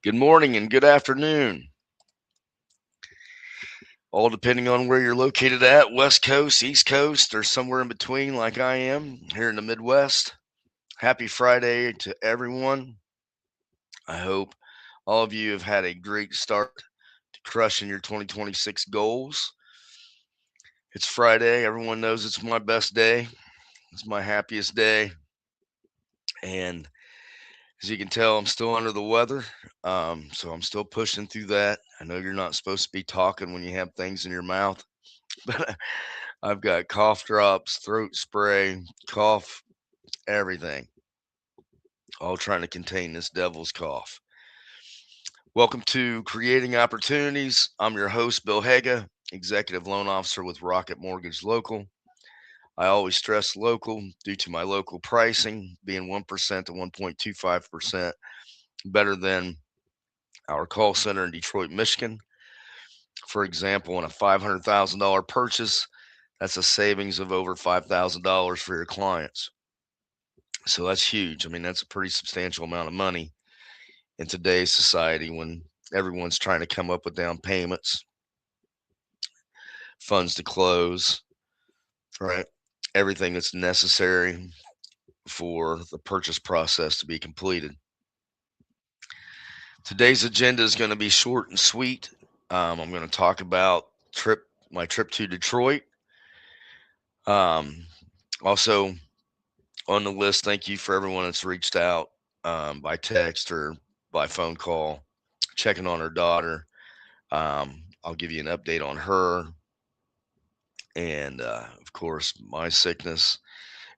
Good morning and good afternoon, all depending on where you're located at, West Coast, East Coast, or somewhere in between, like I am here in the Midwest. Happy Friday to everyone. I hope all of you have had a great start to crushing your 2026 goals. It's Friday. Everyone knows it's my best day, it's my happiest day. And as you can tell, I'm still under the weather. So I'm still pushing through that. I know you're not supposed to be talking when you have things in your mouth, but I've got cough drops, throat spray, cough, everything, all trying to contain this devil's cough. Welcome to Creating Opportunities. I'm your host, Bill Haga, Executive Loan Officer with Rocket Mortgage Local. I always stress local due to my local pricing being 1% to 1.25% better than our call center in Detroit, Michigan. For example, on a $500,000 purchase, that's a savings of over $5,000 for your clients. So that's huge. I mean, that's a pretty substantial amount of money in today's society when everyone's trying to come up with down payments, funds to close, right? Everything that's necessary for the purchase process to be completed. Today's agenda is going to be short and sweet. I'm going to talk about my trip to Detroit. Um, Also on the list, thank you for everyone that's reached out by text or by phone call, checking on her daughter. I'll give you an update on her and, of course, my sickness.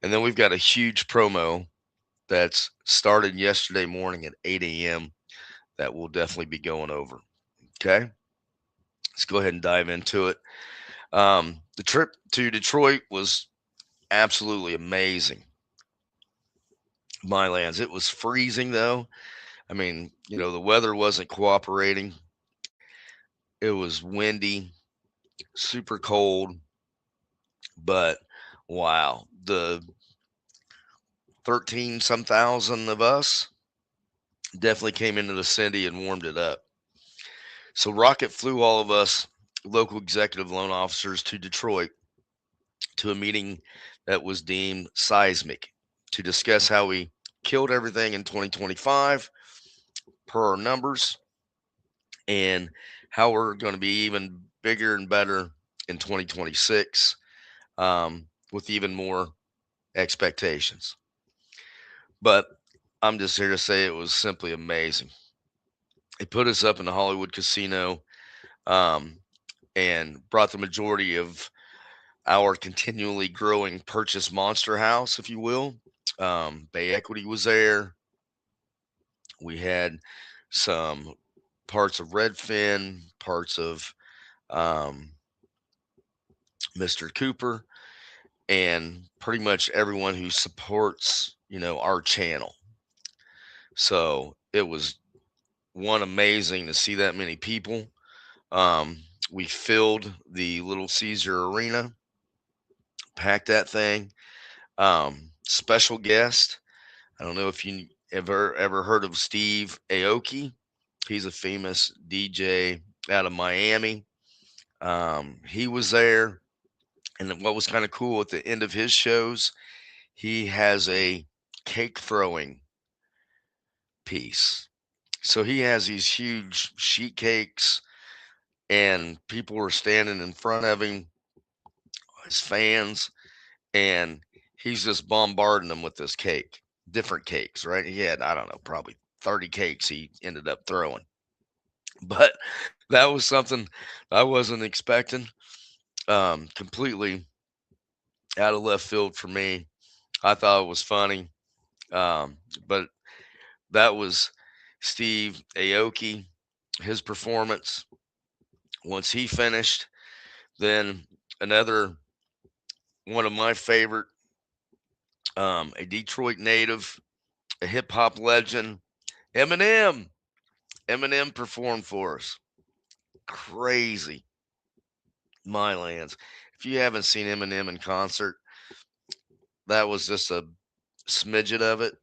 And then we've got a huge promo that's started yesterday morning at 8 a.m. that we'll definitely be going over. Okay, let's go ahead and dive into it. The trip to Detroit was absolutely amazing. My lands, it was freezing though. I mean, the weather wasn't cooperating. It was windy, super cold, but wow, the 13 some thousand of us definitely came into the city and warmed it up. So Rocket flew all of us local executive loan officers to Detroit to a meeting that was deemed seismic to discuss how we killed everything in 2025 per our numbers and how we're going to be even bigger and better in 2026 with even more expectations. But I'm just here to say it was simply amazing. It put us up in the Hollywood casino um, and brought the majority of our continually growing purchase monster house, if you will. Bay Equity was there. We had some parts of Redfin, parts of um, Mr. Cooper, and pretty much everyone who supports, our channel. So it was one amazing to see that many people. We filled the Little Caesar Arena, packed that thing. Special guest. I don't know if you ever heard of Steve Aoki. He's a famous DJ out of Miami. He was there, and then what was kind of cool at the end of his shows, he has a cake throwing piece. So he has these huge sheet cakes, and people were standing in front of him, his fans, and he's just bombarding them with this cake, different cakes, right? He had, I don't know, probably 30 cakes he ended up throwing. But that was something I wasn't expecting. Completely out of left field for me. I thought it was funny. But that was Steve Aoki, his performance. Once he finished, then another one of my favorite, a Detroit native, a hip hop legend, Eminem. Eminem performed for us. Crazy. My lands. If you haven't seen Eminem in concert, that was just a smidget of it.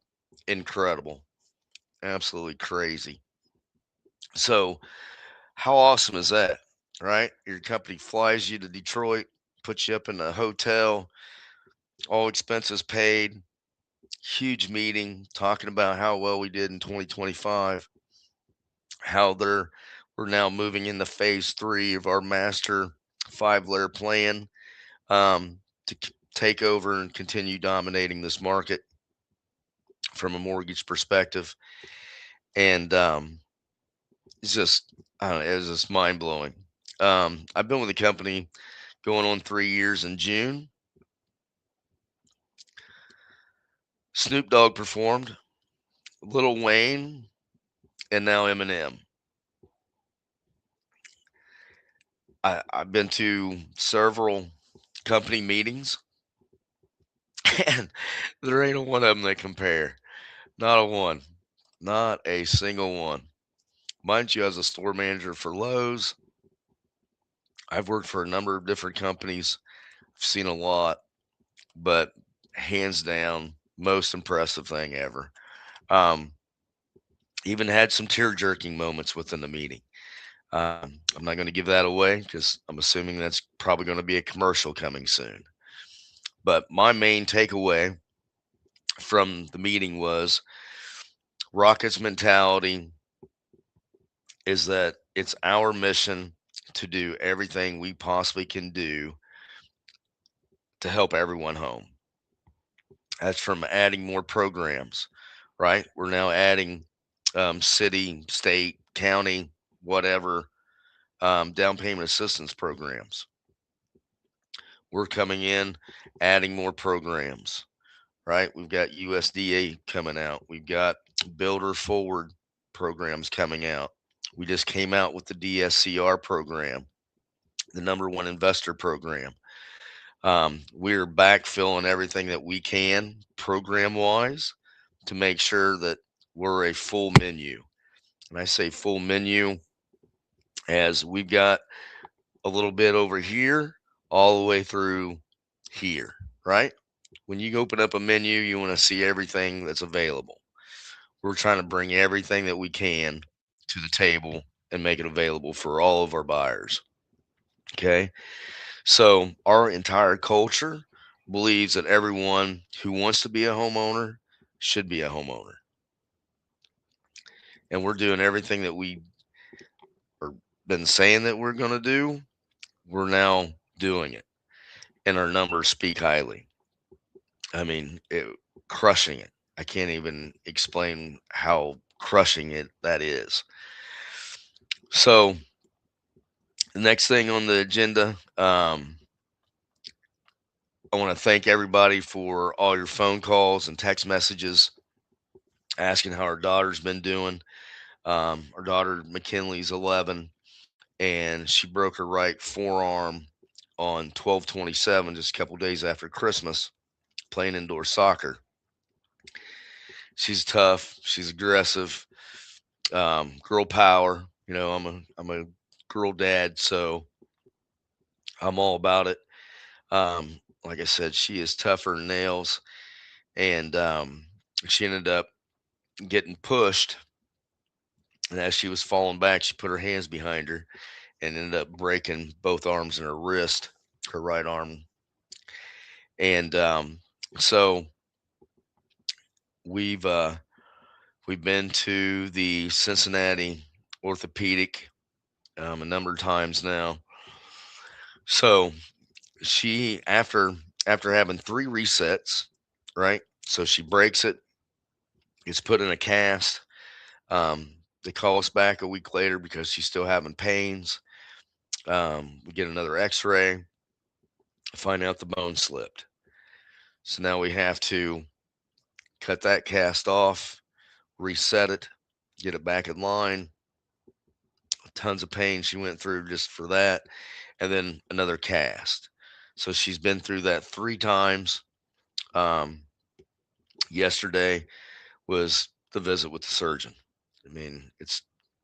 Incredible. Absolutely crazy. So, how awesome is that? Right? Your company flies you to Detroit, puts you up in a hotel, all expenses paid, huge meeting talking about how well we did in 2025, how we're now moving into phase three of our master five-layer plan, take over and continue dominating this market from a mortgage perspective. And it's just, I don't know, it's just mind blowing. I've been with the company going on 3 years in June. Snoop Dogg performed, Lil Wayne, and now Eminem. I've been to several company meetings, and there ain't a one of them that compare. Not a one. Not a single one. Mind you, as a store manager for Lowe's, I've worked for a number of different companies. I've seen a lot, but hands down, most impressive thing ever. Um, Even had some tear jerking moments within the meeting. I'm not going to give that away because I'm assuming that's probably going to be a commercial coming soon. But my main takeaway from the meeting was Rocket's mentality is that it's our mission to do everything we possibly can do to help everyone home. That's from adding more programs, right? We're now adding city, state, county, whatever, down payment assistance programs. We're coming in, adding more programs, right? We've got USDA coming out. We've got Builder Forward programs coming out. We just came out with the DSCR program, the number one investor program. We're backfilling everything that we can program wise to make sure that we're a full menu. And I say full menu as we've got a little bit over here all the way through here, right? When you open up a menu, you want to see everything that's available. We're trying to bring everything that we can to the table and make it available for all of our buyers. Okay. So, our entire culture believes that everyone who wants to be a homeowner should be a homeowner. And we're doing everything that we are been saying that we're going to do. We're now doing it, and our numbers speak highly. I mean, crushing it. I can't even explain how crushing it that is. So, the next thing on the agenda, I want to thank everybody for all your phone calls and text messages asking how our daughter's been doing. Our daughter McKinley's 11, and she broke her right forearm on 12/27, just a couple days after Christmas, playing indoor soccer. She's tough. She's aggressive. Girl power. You know, I'm a girl dad, so I'm all about it. Like I said, she is tougher than nails, and she ended up getting pushed. And as she was falling back, she put her hands behind her and ended up breaking both arms and her wrist, her right arm. And so we've uh, we've been to the Cincinnati orthopedic a number of times now. So she after having three resets, right? So she breaks it, gets put in a cast. They call us back a week later because she's still having pains. We get another X-ray, find out the bone slipped. So now we have to cut that cast off, reset it, get it back in line. Tons of pain she went through just for that, and then another cast. So she's been through that three times. Um, Yesterday was the visit with the surgeon. I mean,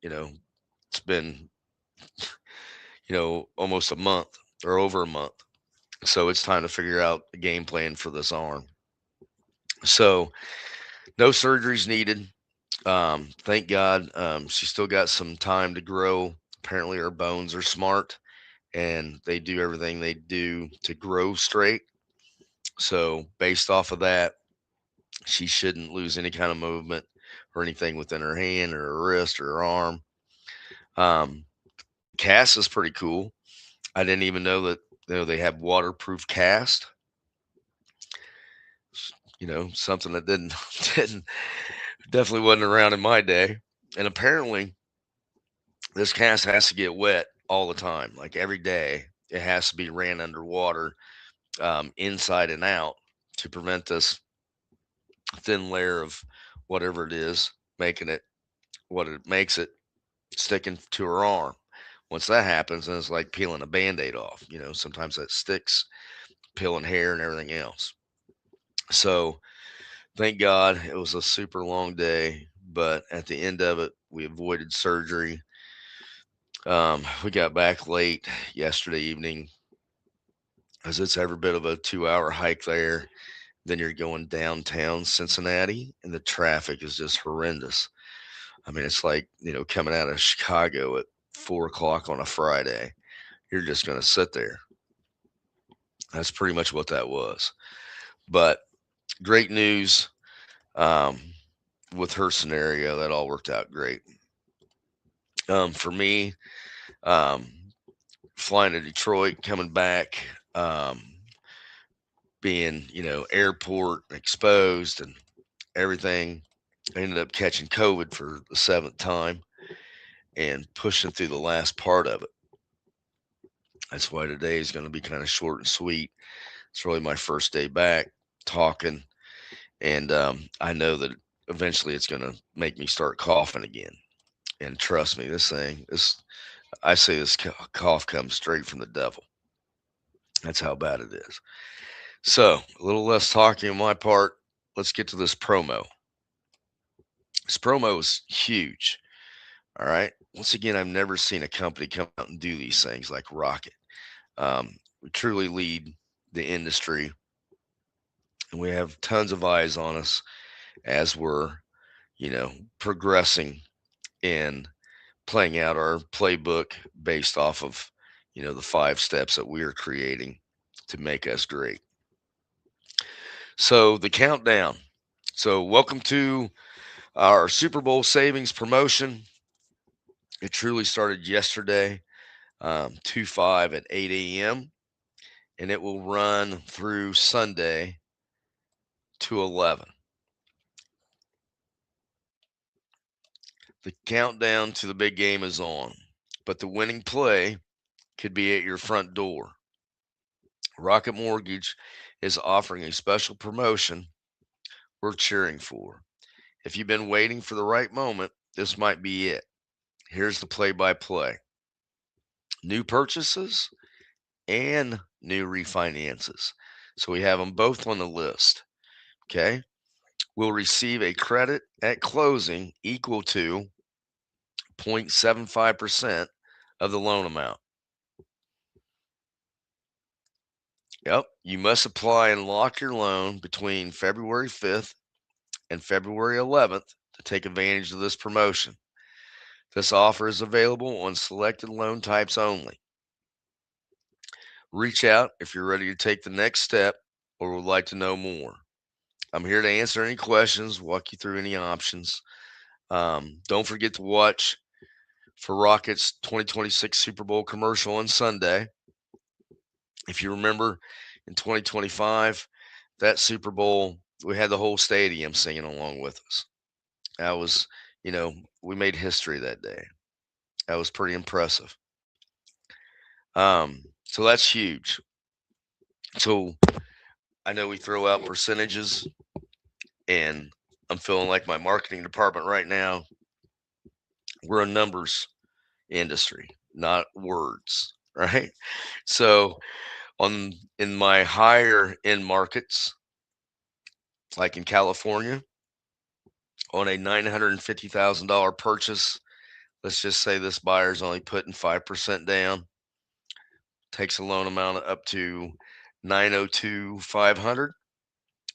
you know, it's been, almost a month or over a month. So it's time to figure out a game plan for this arm. So no surgeries needed. Thank God, she still got some time to grow. Apparently, her bones are smart and they do everything they do to grow straight. So, based off of that, she shouldn't lose any kind of movement or anything within her hand or her wrist or her arm. The cast is pretty cool. I didn't even know that they have waterproof cast. Something that didn't didn't definitely wasn't around in my day. And apparently, this cast has to get wet all the time, like every day. It has to be ran underwater, inside and out, to prevent this thin layer of whatever it is making it what it makes it sticking to her arm. Once that happens, then it's like peeling a band-aid off. Sometimes that sticks, peeling hair and everything else. So thank God it was a super long day, but at the end of it, we avoided surgery. We got back late yesterday evening, as it's every bit of a 2-hour hike there. Then you're going downtown Cincinnati, and the traffic is just horrendous. I mean, it's like, coming out of Chicago at 4 o'clock on a Friday. You're just going to sit there. That's pretty much what that was. But great news, um, with her scenario. That all worked out great. For me, um, flying to Detroit, coming back, being, airport exposed and everything, I ended up catching COVID for the seventh time and pushing through the last part of it. That's why today is going to be kind of short and sweet. It's really my first day back talking, and I know that eventually it's going to make me start coughing again. And trust me, I say this cough comes straight from the devil. That's how bad it is. So, a little less talking on my part. Let's get to this promo. This promo is huge. All right. Once again, I've never seen a company come out and do these things like Rocket. We truly lead the industry, and we have tons of eyes on us as we're, progressing in playing out our playbook based off of, the 5 steps that we are creating to make us great. So, the countdown. So, welcome to our Super Bowl savings promotion. It truly started yesterday, 2/5 at 8 a.m., and it will run through Sunday to 11. The countdown to the big game is on, but the winning play could be at your front door. Rocket Mortgage is offering a special promotion we're cheering for. If you've been waiting for the right moment, this might be it. Here's the play by play: new purchases and new refinances. So we have them both on the list. Okay. Will receive a credit at closing equal to 0.75% of the loan amount. Yep. You must apply and lock your loan between February 5th and February 11th to take advantage of this promotion. This offer is available on selected loan types only. Reach out if you're ready to take the next step or would like to know more. I'm here to answer any questions, walk you through any options. Don't forget to watch for Rockets 2026 Super Bowl commercial on Sunday. If you remember, in 2025, that Super Bowl, we had the whole stadium singing along with us. That was, we made history that day. That was pretty impressive. So that's huge. So I know we throw out percentages, and I'm feeling like my marketing department right now. We're a numbers industry, not words, right? So in my higher end markets, like in California, on a $950,000 purchase, let's just say this buyer's only putting 5% down, takes a loan amount up to 902,500.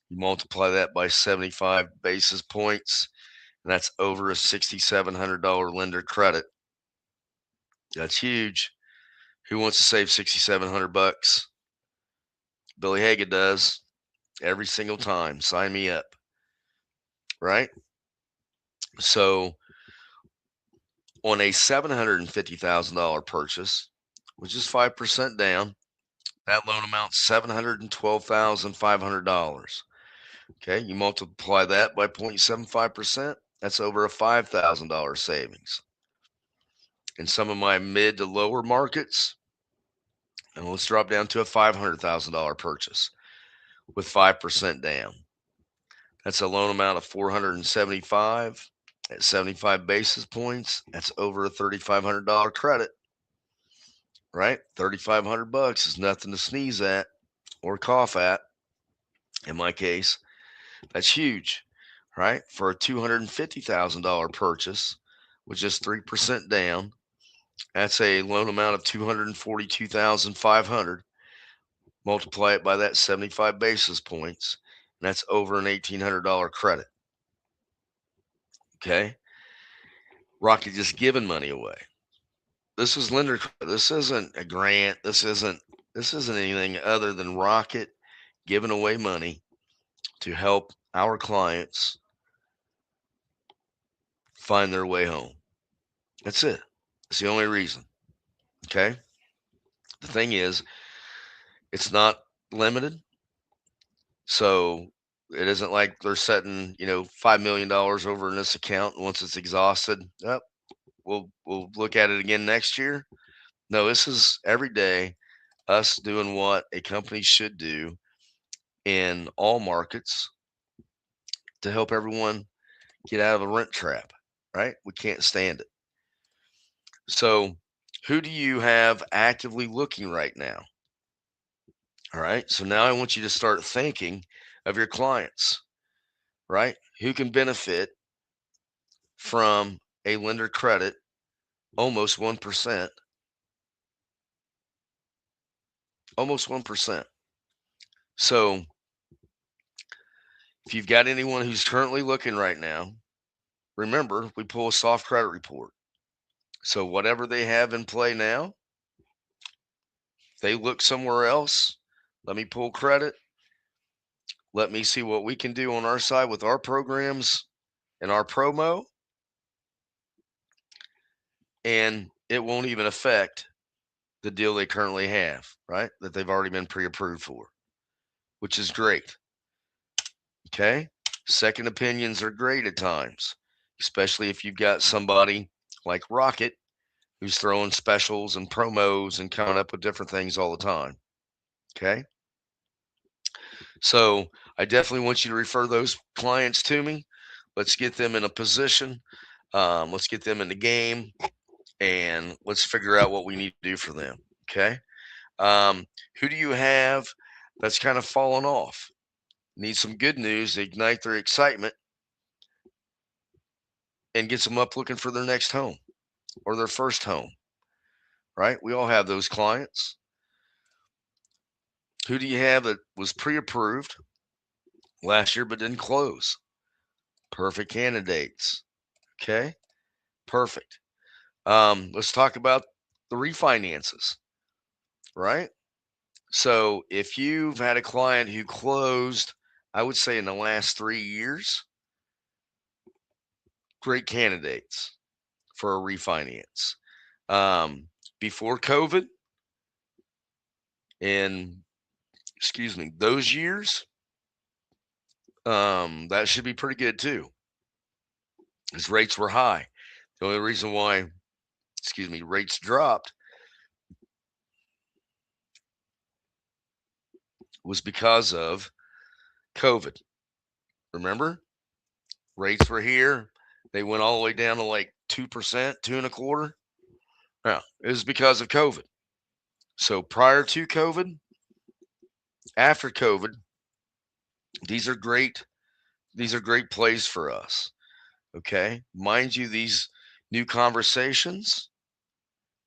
You multiply that by 75 basis points, and that's over a $6,700 lender credit. That's huge. Who wants to save 6,700 bucks? Billy Haga does every single time. Sign me up, right? So on a $750,000 purchase, which is 5% down, that loan amount $712,500. Okay, you multiply that by 0.75%, that's over a $5,000 savings. In some of my mid to lower markets, and let's drop down to a $500,000 purchase with 5% down. That's a loan amount of 475 at 75 basis points. That's over a $3,500 credit, right? 3,500 bucks is nothing to sneeze at or cough at. In my case, that's huge, right? For a $250,000 purchase, with just 3% down, that's a loan amount of 242,500. Multiply it by that 75 basis points, and that's over an $1,800 credit. Okay, Rocket just giving money away. This is lender. This isn't a grant. This isn't anything other than Rocket giving away money to help our clients find their way home. That's it. It's the only reason. Okay. The thing is, it's not limited. So it isn't like they're setting, $5 million over in this account. And once it's exhausted, oh, we'll look at it again next year. No, this is every day us doing what a company should do in all markets to help everyone get out of a rent trap, right? We can't stand it. So, who do you have actively looking right now? All right. So now I want you to start thinking of your clients, right? Who can benefit from a lender credit almost 1%, almost 1%. So, if you've got anyone who's currently looking right now, remember we pull a soft credit report. So, whatever they have in play now, they look somewhere else. Let me pull credit. Let me see what we can do on our side with our programs and our promo. And it won't even affect the deal they currently have, right? That they've already been pre approved for, which is great. Okay. Second opinions are great at times, especially if you've got somebody like Rocket who's throwing specials and promos and coming up with different things all the time. Okay. So I definitely want you to refer those clients to me. Let's get them in a position. Let's get them in the game, and let's figure out what we need to do for them. Okay. Who do you have that's kind of fallen off? Need some good news to ignite their excitement and gets them up looking for their next home or their first home, right? We all have those clients. Who do you have that was pre approved last year but didn't close? Perfect candidates. Okay. Perfect. Let's talk about the refinances, right? So if you've had a client who closed, I would say in the last 3 years, great candidates for a refinance. Before COVID, in those years, that should be pretty good too. His rates were high. The only reason why, rates dropped was because of COVID. Remember, rates were here. They went all the way down to like 2%, 2.25%. Yeah, it was because of COVID. So prior to COVID, after COVID, these are great. These are great plays for us. Okay. Mind you, these new conversations,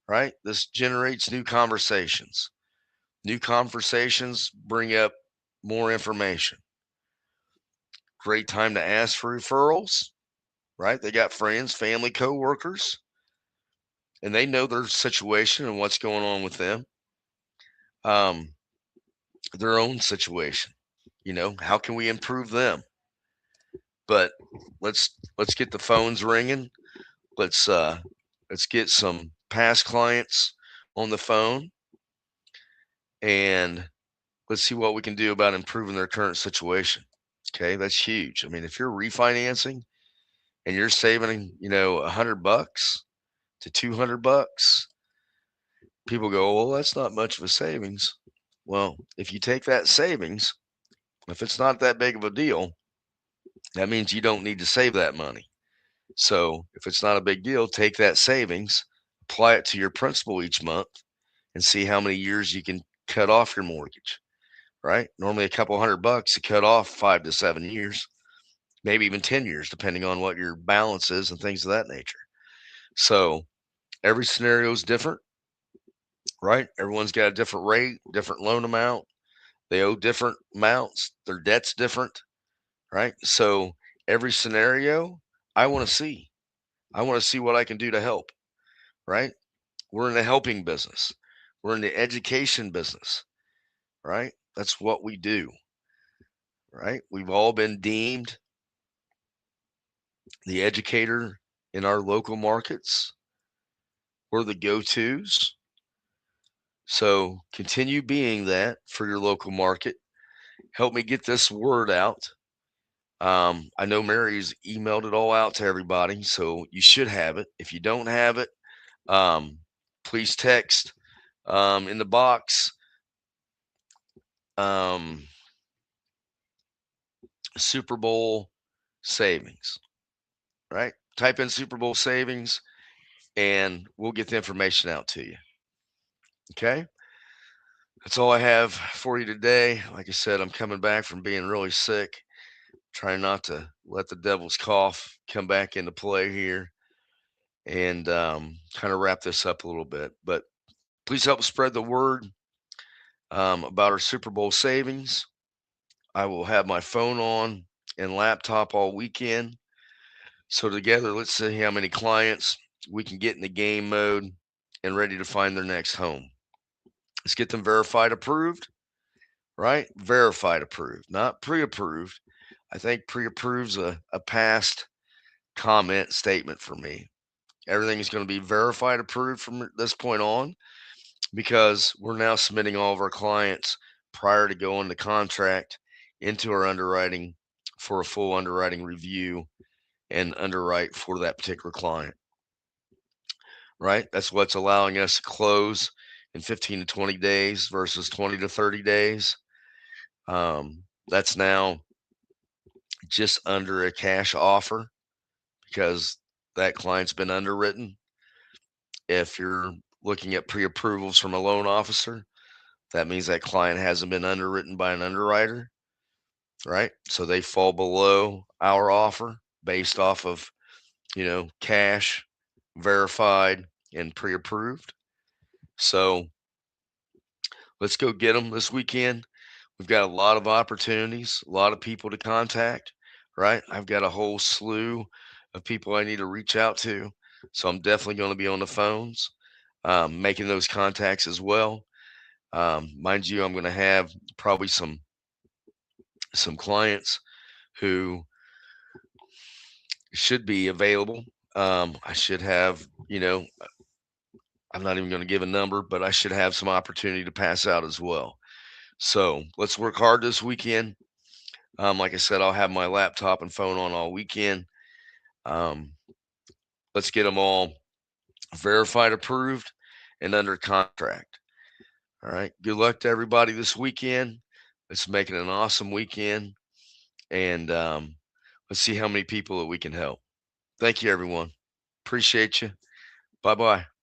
right? This generates new conversations. New conversations bring up more information. Great time to ask for referrals. right? They got friends, family, coworkers, and they know their situation and what's going on with them, um, their own situation. How can we improve them? But let's get the phones ringing. Let's uh, let's get some past clients on the phone, and let's see what we can do about improving their current situation. Okay, that's huge. I mean, if you're refinancing and you're saving, $100 to $200, people go, well, that's not much of a savings. Well, if you take that savings, if it's not that big of a deal, that means you don't need to save that money. So if it's not a big deal, take that savings, apply it to your principal each month, and see how many years you can cut off your mortgage. Right? Normally a couple $100 to cut off 5 to 7 years, maybe even 10 years, depending on what your balance is and things of that nature. So every scenario is different, right? Everyone's got a different rate, different loan amount. They owe different amounts. Their debt's different, right? So every scenario, I want to see. I want to see what I can do to help, right? We're in the helping business. We're in the education business, right? That's what we do, right? We've all been deemed the educator in our local markets. We're the go-tos. So continue being that for your local market. Help me get this word out. I know Mary's emailed it all out to everybody, so you should have it. If you don't have it, um, please text in the box um, Super Bowl savings, right? Type in Super Bowl savings and we'll get the information out to you. Okay? That's all I have for you today. Like I said, I'm coming back from being really sick, trying not to let the devil's cough come back into play here and kind of wrap this up a little bit. But please help spread the word about our Super Bowl savings. I will have my phone on and laptop all weekend. So, together, let's see how many clients we can get in the game mode and ready to find their next home. Let's get them verified approved, right? Verified approved, not pre approved. I think pre approved's a past comment statement for me. Everything is going to be verified approved from this point on because we're now submitting all of our clients prior to going to contract into our underwriting for a full underwriting review and underwrite for that particular client, right? That's what's allowing us to close in 15 to 20 days versus 20 to 30 days. That's now just under a cash offer because that client's been underwritten. If you're looking at pre approvals from a loan officer, that means that client hasn't been underwritten by an underwriter, right? So they fall below our offer based off of, cash, verified, and pre approved. So let's go get them this weekend. We've got a lot of opportunities, a lot of people to contact, right? I've got a whole slew of people I need to reach out to. So I'm definitely going to be on the phones, making those contacts as well. Mind you, I'm going to have probably some clients who should be available. I should have, I'm not even going to give a number, but I should have some opportunity to pass out as well. So let's work hard this weekend. Like I said, I'll have my laptop and phone on all weekend. Um, let's get them all verified, approved, and under contract. All right. Good luck to everybody this weekend. Let's make it an awesome weekend. And let's see how many people that we can help. Thank you, everyone. Appreciate you. Bye bye.